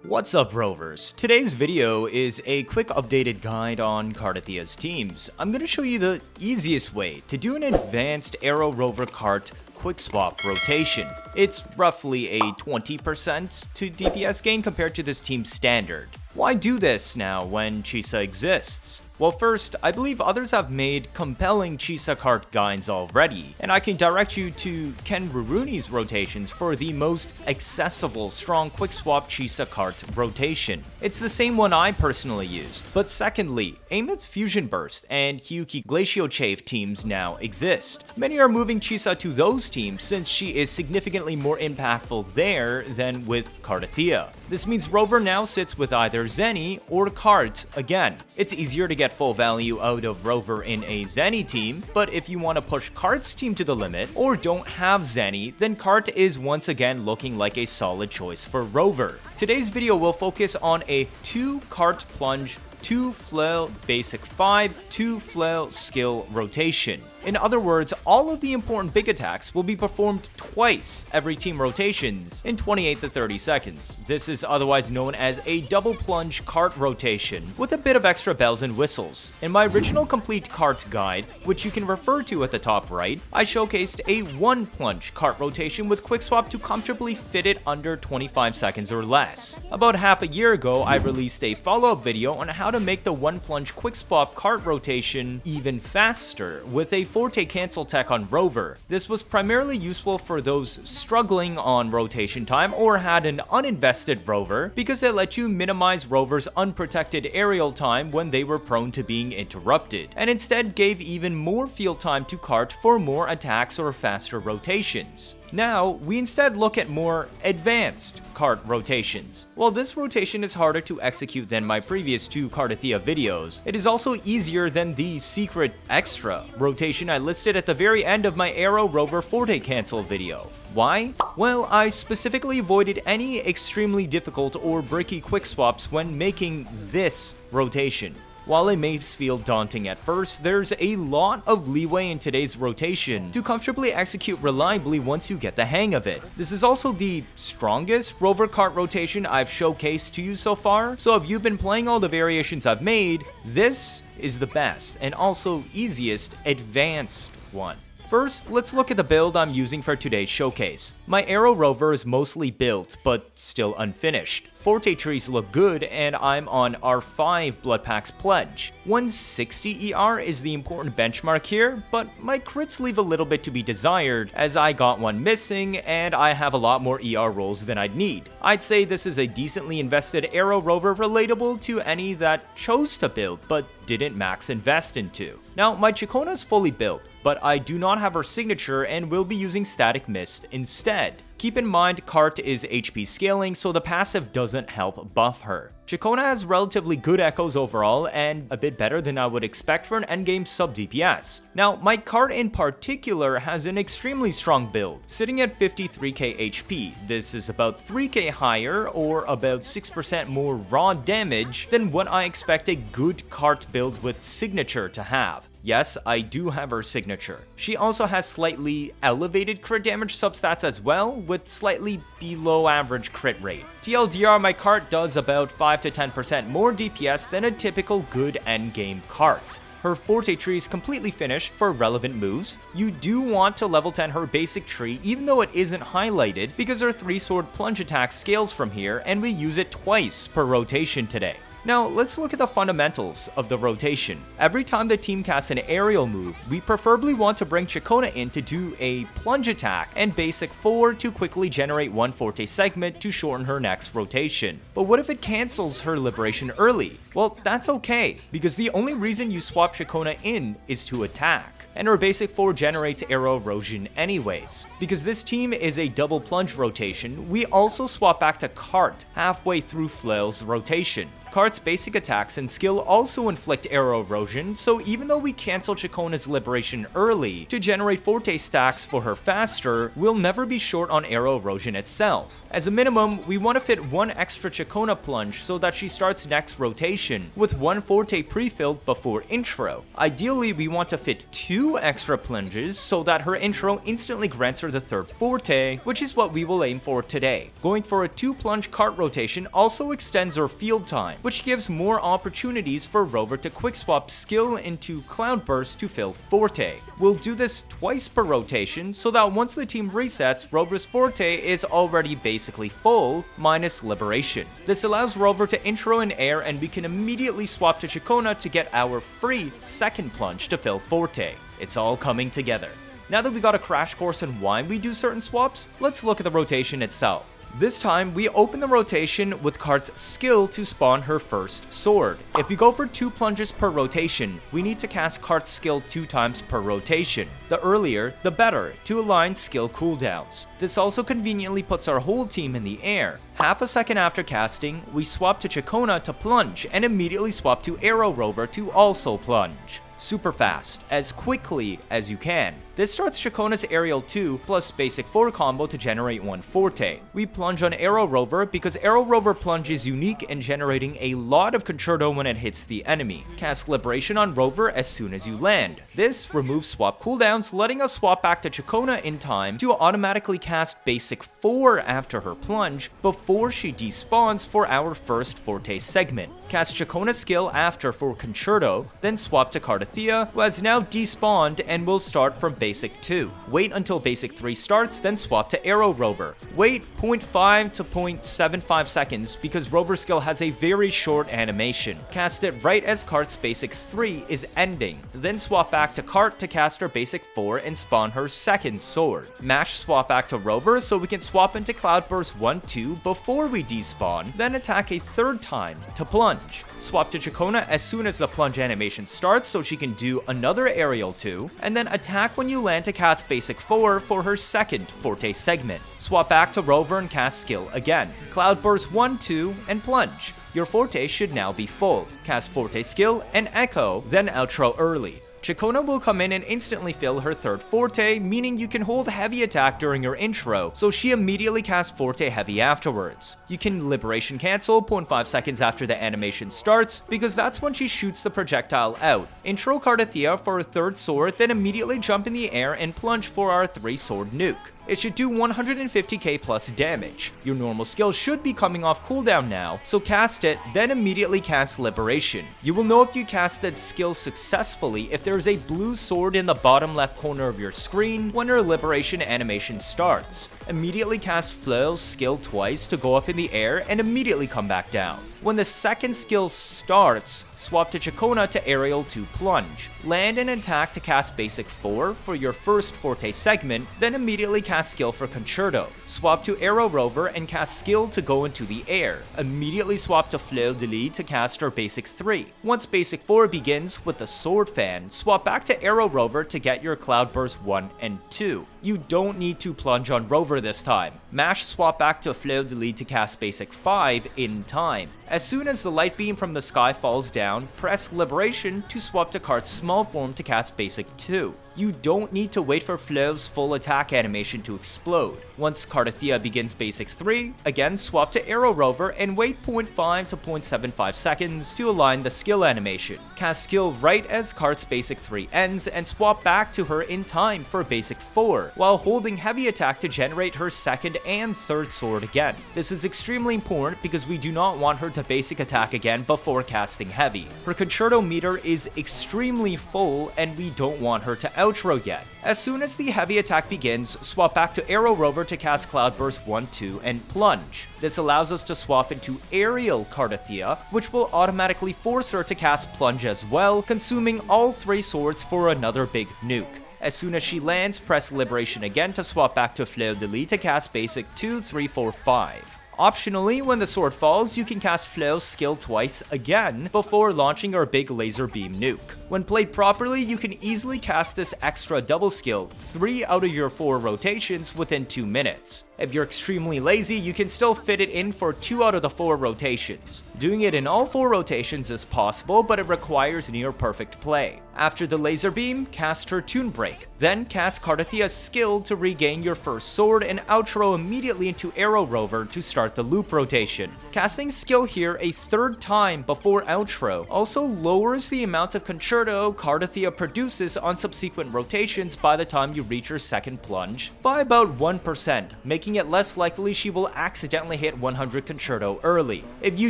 What's up, Rovers? Today's video is a quick updated guide on Cartethia's teams. I'm going to show you the easiest way to do an advanced Arrow Rover Carte Quickswap rotation. It's roughly a 20% to DPS gain compared to this team's standard. Why do this now when Chisa exists? Well, first, I believe others have made compelling Chisa Carte guides already, and I can direct you to Ken Ruruni's rotations for the most accessible strong Quickswap Chisa Carte rotation. It's the same one I personally use. But secondly, Ameth's Fusion Burst and Hyuki Glaciochave teams now exist. Many are moving Chisa to those teams since she is significantly more impactful there than with Cartethyia. This means Rover now sits with either Zenny or Carte again. It's easier to get full value out of Rover in a Zenny team, but if you want to push Carte's team to the limit or don't have Zenny, then Carte is once again looking like a solid choice for Rover. Today's video will focus on a 2 Carte Plunge, 2 Flail Basic 5, 2 Flail Skill rotation. In other words, all of the important big attacks will be performed twice every team rotations in 28 to 30 seconds. This is otherwise known as a double plunge Carte rotation with a bit of extra bells and whistles. In my original complete Carte guide, which you can refer to at the top right, I showcased a 1 plunge Carte rotation with Quickswap to comfortably fit it under 25 seconds or less. About half a year ago, I released a follow-up video on how to make the 1 plunge Quickswap Carte rotation even faster with a Forte cancel tech on Rover. This was primarily useful for those struggling on rotation time or had an uninvested Rover because it let you minimize Rover's unprotected aerial time when they were prone to being interrupted, and instead gave even more field time to Carte for more attacks or faster rotations. Now, we instead look at more advanced Carte rotations. While this rotation is harder to execute than my previous 2 Cartethyia videos, it is also easier than the secret extra rotation I listed at the very end of my Arrow Rover Forte cancel video. Why? Well, I specifically avoided any extremely difficult or bricky quickswaps when making this rotation. While it may feel daunting at first, there's a lot of leeway in today's rotation to comfortably execute reliably once you get the hang of it. This is also the strongest Rover Carte rotation I've showcased to you so far, so if you've been playing all the variations I've made, this is the best and also easiest advanced one. First, let's look at the build I'm using for today's showcase. My Arrow Rover is mostly built, but still unfinished. Forte trees look good, and I'm on R5 Bloodpact's Plunge. 160 ER is the important benchmark here, but my crits leave a little bit to be desired, as I got one missing, and I have a lot more ER rolls than I'd need. I'd say this is a decently invested Arrow Rover relatable to any that chose to build, but didn't max invest into. Now, my Chikona is fully built, but I do not have her signature and will be using Static Mist instead. Keep in mind, Carte is HP scaling, so the passive doesn't help buff her. Chikona has relatively good echoes overall, and a bit better than I would expect for an endgame sub-DPS. Now, my Carte in particular has an extremely strong build, sitting at 53k HP. This is about 3k higher, or about 6% more raw damage than what I expect a good Carte build with signature to have. Yes, I do have her signature. She also has slightly elevated crit damage substats as well, with slightly below average crit rate. TLDR, my Carte does about 5 to 10% more DPS than a typical good endgame Carte. Her Forte tree is completely finished for relevant moves. You do want to level 10 her basic tree even though it isn't highlighted because her 3-sword plunge attack scales from here and we use it twice per rotation today. Now, let's look at the fundamentals of the rotation. Every time the team casts an aerial move, we preferably want to bring Chikona in to do a plunge attack and basic 4 to quickly generate 1 Forte segment to shorten her next rotation. But what if it cancels her liberation early? Well, that's okay, because the only reason you swap Chikona in is to attack. And her basic 4 generates arrow erosion anyways. Because this team is a double plunge rotation, we also swap back to Carte halfway through Flail's rotation. Carte's basic attacks and skill also inflict arrow erosion, so even though we cancel Chacona's liberation early to generate forte stacks for her faster, we'll never be short on arrow erosion itself. As a minimum, we want to fit one extra Chacona plunge so that she starts next rotation with one forte pre-filled before intro. Ideally, we want to fit two extra plunges so that her intro instantly grants her the third forte, which is what we will aim for today. Going for a 2-plunge Carte rotation also extends her field time, which gives more opportunities for Rover to quickswap skill into Cloudburst to fill forte. We'll do this twice per rotation so that once the team resets, Rover's forte is already basically full, minus liberation. This allows Rover to intro in air and we can immediately swap to Chacona to get our free second plunge to fill forte. It's all coming together. Now that we got a crash course on why we do certain swaps, let's look at the rotation itself. This time, we open the rotation with Carte's skill to spawn her first sword. If we go for 2 plunges per rotation, we need to cast Carte's skill 2 times per rotation. The earlier, the better, to align skill cooldowns. This also conveniently puts our whole team in the air. Half a second after casting, we swap to Chacona to plunge and immediately swap to Arrow Rover to also plunge. Super fast, as quickly as you can. This starts Chacona's Aerial 2 plus Basic 4 combo to generate 1 Forte. We plunge on Arrow Rover because Arrow Rover plunge is unique in generating a lot of Concerto when it hits the enemy. Cast Liberation on Rover as soon as you land. This removes swap cooldowns, letting us swap back to Chacona in time to automatically cast Basic 4 after her plunge before she despawns for our first Forte segment. Cast Chacona's skill after for Concerto, then swap to Cartethyia, who has now despawned and will start from Basic 2. Wait until Basic 3 starts, then swap to Arrow Rover. Wait 0.5 to 0.75 seconds because Rover's skill has a very short animation. Cast it right as Carte's Basic 3 is ending. Then swap back to Carte to cast her Basic 4 and spawn her second sword. Mash swap back to Rover so we can swap into Cloudburst 1-2 before we despawn, then attack a third time to plunge. Swap to Chacona as soon as the plunge animation starts so she can do another Aerial 2, and then attack when you land to cast Basic 4 for her second Forte segment. Swap back to Rover and cast skill again. Cloudburst 1-2 and plunge. Your Forte should now be full. Cast Forte skill and Echo, then outro early. Chacona will come in and instantly fill her third Forte, meaning you can hold heavy attack during your intro, so she immediately casts Forte heavy afterwards. You can Liberation cancel 0.5 seconds after the animation starts, because that's when she shoots the projectile out. Intro Cartethyia for her third sword, then immediately jump in the air and plunge for our 3-sword nuke. It should do 150k plus damage. Your normal skill should be coming off cooldown now, so cast it, then immediately cast Liberation. You will know if you cast that skill successfully if there is a blue sword in the bottom left corner of your screen when your Liberation animation starts. Immediately cast Flail's skill twice to go up in the air and immediately come back down. When the second skill starts, swap to Chacona to Aerial 2 plunge. Land and attack to cast Basic 4 for your first Forte segment, then immediately cast skill for Concerto. Swap to Arrow Rover and cast skill to go into the air. Immediately swap to Fleur de Lis to cast her Basic 3. Once Basic 4 begins with the Sword Fan, swap back to Arrow Rover to get your Cloudburst 1 and 2. You don't need to plunge on Rover this time. Mash swap back to Fleur de Lis to cast Basic 5 in time. As soon as the light beam from the sky falls down, press Liberation to swap to Carte's small form to cast Basic 2. You don't need to wait for Fleur's full attack animation to explode. Once Cartethyia begins Basic 3, again swap to Arrow Rover and wait 0.5 to 0.75 seconds to align the skill animation. Cast skill right as Carte's Basic 3 ends and swap back to her in time for Basic 4, while holding heavy attack to generate her second and third sword again. This is extremely important because we do not want her to basic attack again before casting heavy. Her Concerto meter is extremely full and we don't want her to outro yet. As soon as the heavy attack begins, swap back to Arrow Rover to cast Cloudburst 1-2 and plunge. This allows us to swap into Aerial Cartethyia, which will automatically force her to cast plunge as well, consuming all 3 swords for another big nuke. As soon as she lands, press Liberation again to swap back to Fleur de Lis to cast Basic 2, 3, 4, 5. Optionally, when the sword falls, you can cast Flail's skill twice again before launching our big laser beam nuke. When played properly, you can easily cast this extra double skill 3 out of your 4 rotations within 2 minutes. If you're extremely lazy, you can still fit it in for 2 out of the 4 rotations. Doing it in all 4 rotations is possible, but it requires near perfect play. After the laser beam, cast her Toon Break. Then cast Cartethyia skill to regain your first sword and outro immediately into Arrow Rover to start the loop rotation. Casting skill here a 3rd time before outro also lowers the amount of Concerto Cartethyia produces on subsequent rotations by the time you reach your second plunge by about 1%, making it less likely she will accidentally hit 100 Concerto early. If you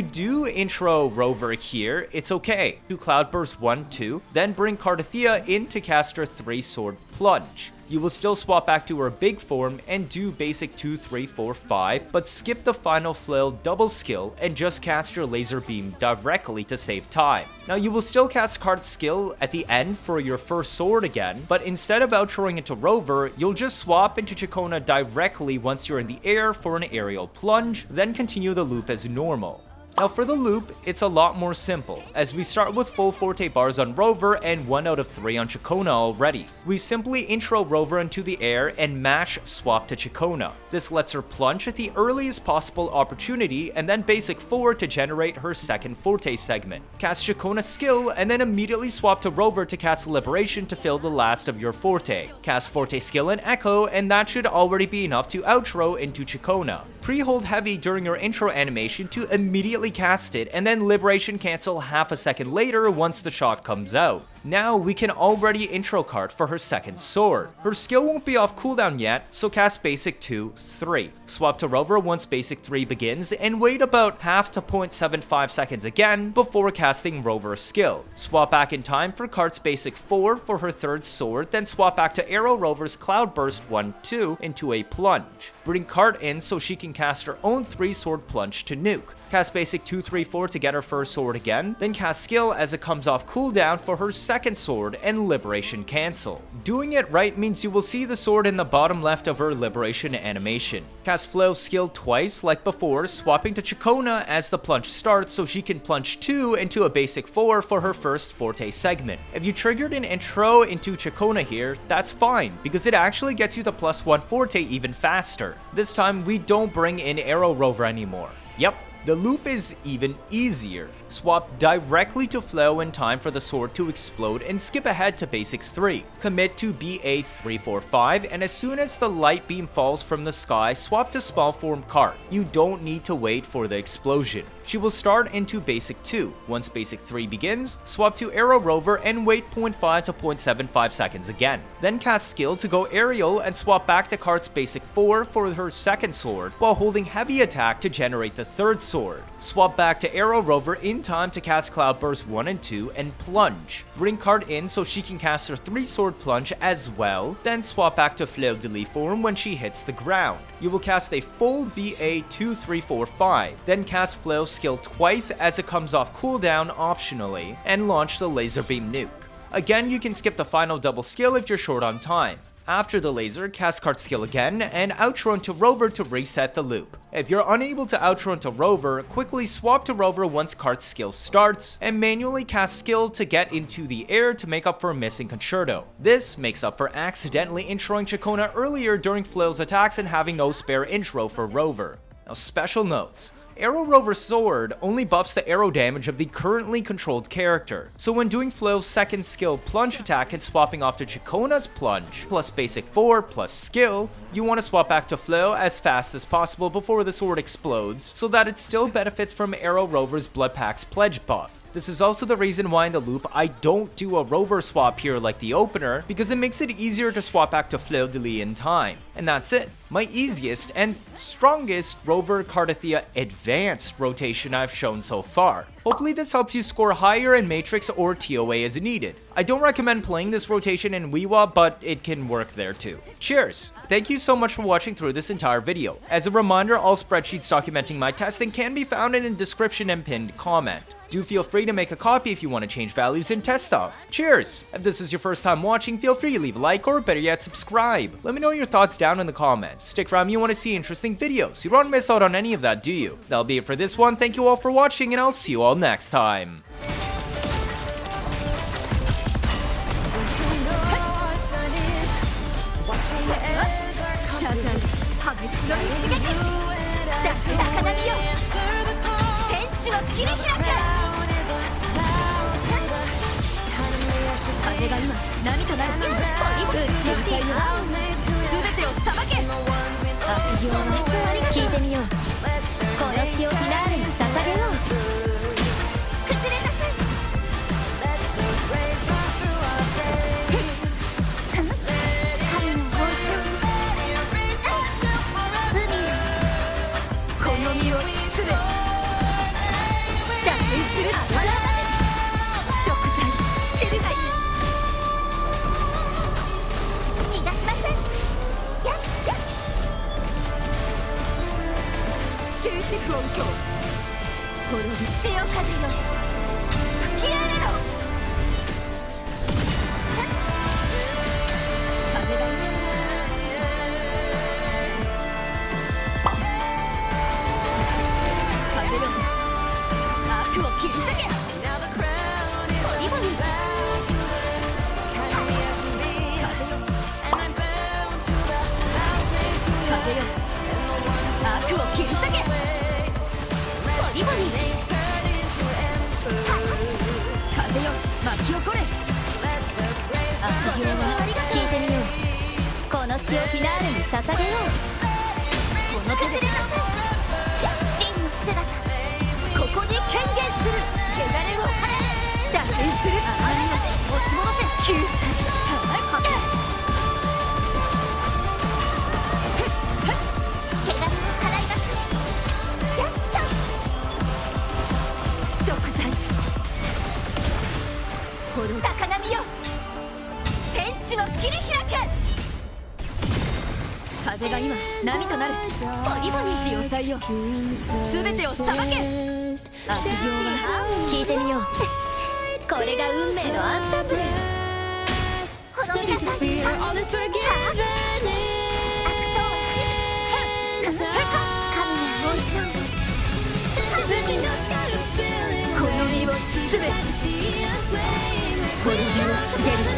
do intro Rover here, it's okay. Do Cloudburst 1-2, then bring Cartethyia in to cast her 3-sword Plunge. You will still swap back to her big form and do basic 2, 3, 4, 5, but skip the final flail double skill and just cast your laser beam directly to save time. Now you will still cast Carte's skill at the end for your first sword again, but instead of outroing into Rover, you'll just swap into Chacona directly once you're in the air for an aerial plunge, then continue the loop as normal. Now for the loop, it's a lot more simple, as we start with full forte bars on Rover and 1 out of 3 on Chacona already. We simply intro Rover into the air and mash swap to Chacona. This lets her plunge at the earliest possible opportunity and then basic 4 to generate her second forte segment. Cast Chacona's skill and then immediately swap to Rover to cast Liberation to fill the last of your forte. Cast forte skill and Echo, and that should already be enough to outro into Chacona. Pre-hold heavy during your intro animation to immediately cast it, and then Liberation cancel half a second later once the shot comes out. Now we can already intro Carte for her second sword. Her skill won't be off cooldown yet, so cast basic 2, 3. Swap to Rover once basic 3 begins, and wait about half to 0.75 seconds again before casting Rover's skill. Swap back in time for Carte's basic 4 for her third sword, then swap back to Arrow Rover's Cloudburst 1-2 into a plunge. Bring Carte in so she can cast her own 3-sword plunge to nuke. Cast basic 2, 3, 4 to get her first sword again, then cast skill as it comes off cooldown for her second sword and Liberation cancel. Doing it right means you will see the sword in the bottom left of her Liberation animation. Cast Flail skill twice like before, swapping to Chacona as the plunge starts so she can plunge 2 into a basic 4 for her first forte segment. If you triggered an intro into Chacona here, that's fine, because it actually gets you the +1 forte even faster. This time we don't bring in Arrow Rover anymore. Yep. The loop is even easier. Swap directly to Flail in time for the sword to explode and skip ahead to basics 3. Commit to BA 345, and as soon as the light beam falls from the sky, swap to small form Carte. You don't need to wait for the explosion. She will start into basic 2. Once basic 3 begins, swap to Arrow Rover and wait 0.5 to 0.75 seconds again. Then cast skill to go aerial and swap back to Carte's basic 4 for her second sword, while holding heavy attack to generate the third sword. Swap back to Arrow Rover in time to cast Cloudburst 1 and 2 and plunge. Bring Carte in so she can cast her 3-sword plunge as well, then swap back to Fleur de Lis form when she hits the ground. You will cast a full BA 2, 3, 4, 5, then cast Flail skill twice as it comes off cooldown optionally, and launch the laser beam nuke. Again, you can skip the final double skill if you're short on time. After the laser, cast Carte's skill again, and outro into Rover to reset the loop. If you're unable to outro into Rover, quickly swap to Rover once Carte's skill starts, and manually cast skill to get into the air to make up for missing Concerto. This makes up for accidentally introing Chacona earlier during Flail's attacks and having no spare intro for Rover. Now, special notes. Arrow Rover's sword only buffs the arrow damage of the currently controlled character, so when doing Flail's second skill plunge attack and swapping off to Chacona's plunge, plus basic 4 plus skill, you want to swap back to Flail as fast as possible before the sword explodes, so that it still benefits from Arrow Rover's Bloodpact's pledge buff. This is also the reason why in the loop I don't do a Rover swap here like the opener, because it makes it easier to swap back to Fleur de Lis in time. And that's it. My easiest and strongest Rover Cartethyia advanced rotation I've shown so far. Hopefully this helps you score higher in Matrix or TOA as needed. I don't recommend playing this rotation in Wuwa, but it can work there too. Cheers! Thank you so much for watching through this entire video. As a reminder, all spreadsheets documenting my testing can be found in the description and pinned comment. Do feel free to make a copy if you want to change values and test stuff. Cheers! If this is your first time watching, feel free to leave a like or better yet subscribe. Let me know your thoughts down in the comments. Stick around, you want to see interesting videos. You don't want to miss out on any of that, do you? That'll be it for this one. Thank you all for watching, and I'll see you all next time. 破滅の一撃。高波よ、天地を切り開け。風が今波となる。潮騒よ、全てを裁け。悪行を聞いてみよう。この詩をフィナーレに捧げよう。崩れなさい。神の包丁、海よ、この身を包め。脱変する油食材チェルガイ。逃がしません。やっやっ。終止符音響、滅び潮風よ、吹き荒れろ。風が風よ、悪を切り裂け。オリボリー風よ、悪を切り裂け。オリボリー風よ、巻き起これ。悪行は聞いてみよう。この詩をフィナーレに捧げよう。この手で真の姿、ここに権限する。汚れを脱変する。押し戻せ。救済汚れを払いましょう。やった食材。高波よ、天地を切り開け。風が今波となる。オリボリー潮騒よ、全てを裁け。悪行は聞いてみよう。これが運命のアンサンブル。滅びなさい。神の包丁、この身を包め。滅びを告げる。